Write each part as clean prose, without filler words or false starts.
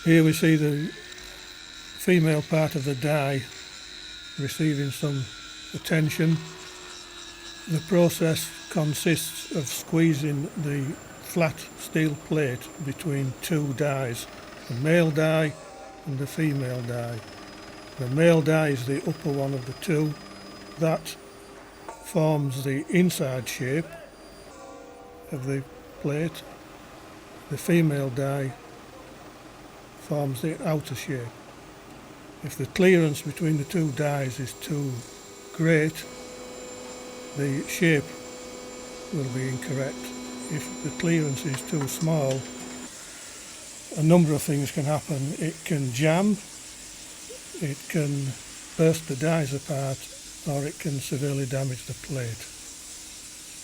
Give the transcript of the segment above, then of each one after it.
Here we see the female part of the die receiving some attention. The process consists of squeezing the flat steel plate between two dies, the male die and the female die. The male die is the upper one of the two. That forms the inside shape of the plate. The female die forms the outer shape. If the clearance between the two dies is too great, the shape will be incorrect. If the clearance is too small, a number of things can happen. It can jam, it can burst the dies apart, or it can severely damage the plate.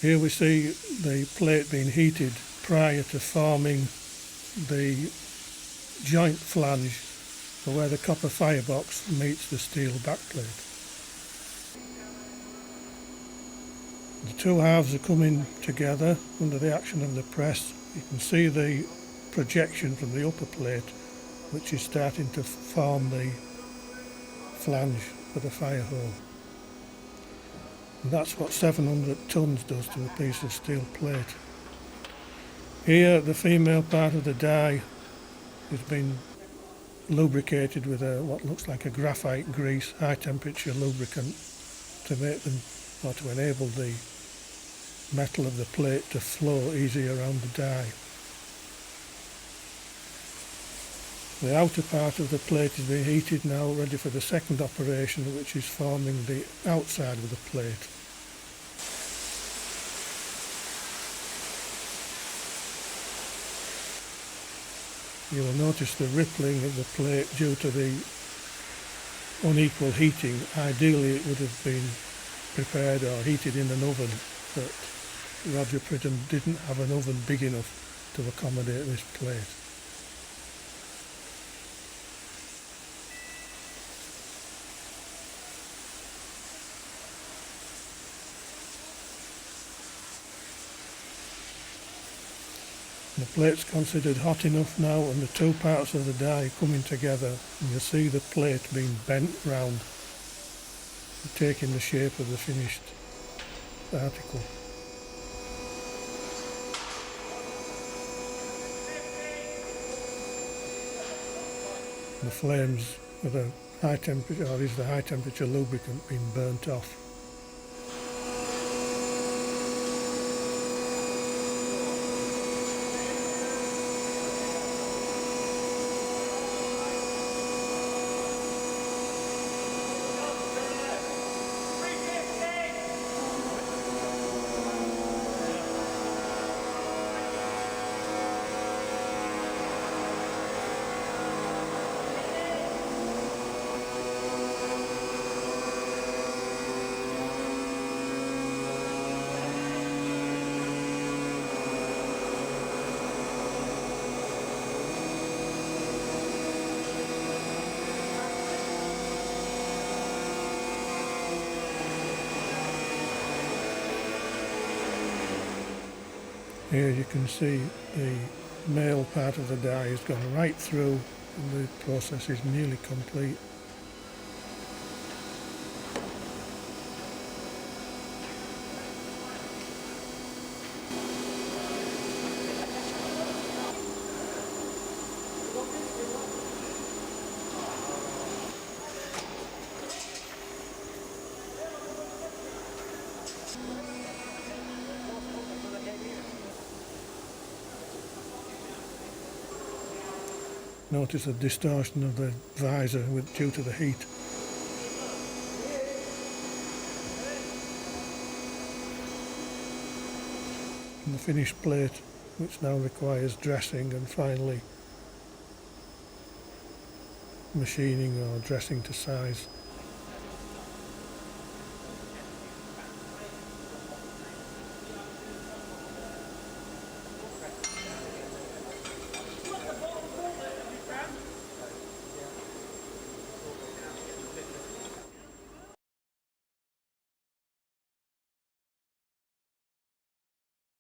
Here we see the plate being heated prior to forming the joint flange for where the copper firebox meets the steel backplate. The two halves are coming together under the action of the press. You can see the projection from the upper plate, which is starting to form the flange for the fire hole. And that's what 700 tons does to a piece of steel plate. Here the female part of the die has been lubricated with what looks like a graphite grease, high temperature lubricant, to make them, or to enable the metal of the plate to flow easy around the die. The outer part of the plate is being heated now, ready for the second operation, which is forming the outside of the plate. You will notice the rippling of the plate due to the unequal heating. Ideally it would have been prepared or heated in an oven, but Roger Pridham didn't have an oven big enough to accommodate this plate. The plate's considered hot enough now, and the two parts of the die coming together, and you'll see the plate being bent round, taking the shape of the finished article. The flames with a high temperature, or is the high temperature lubricant being burnt off. Here you can see the male part of the die has gone right through, and the process is nearly complete. Notice the distortion of the visor due to the heat. And the finished plate, which now requires dressing and finally machining or dressing to size.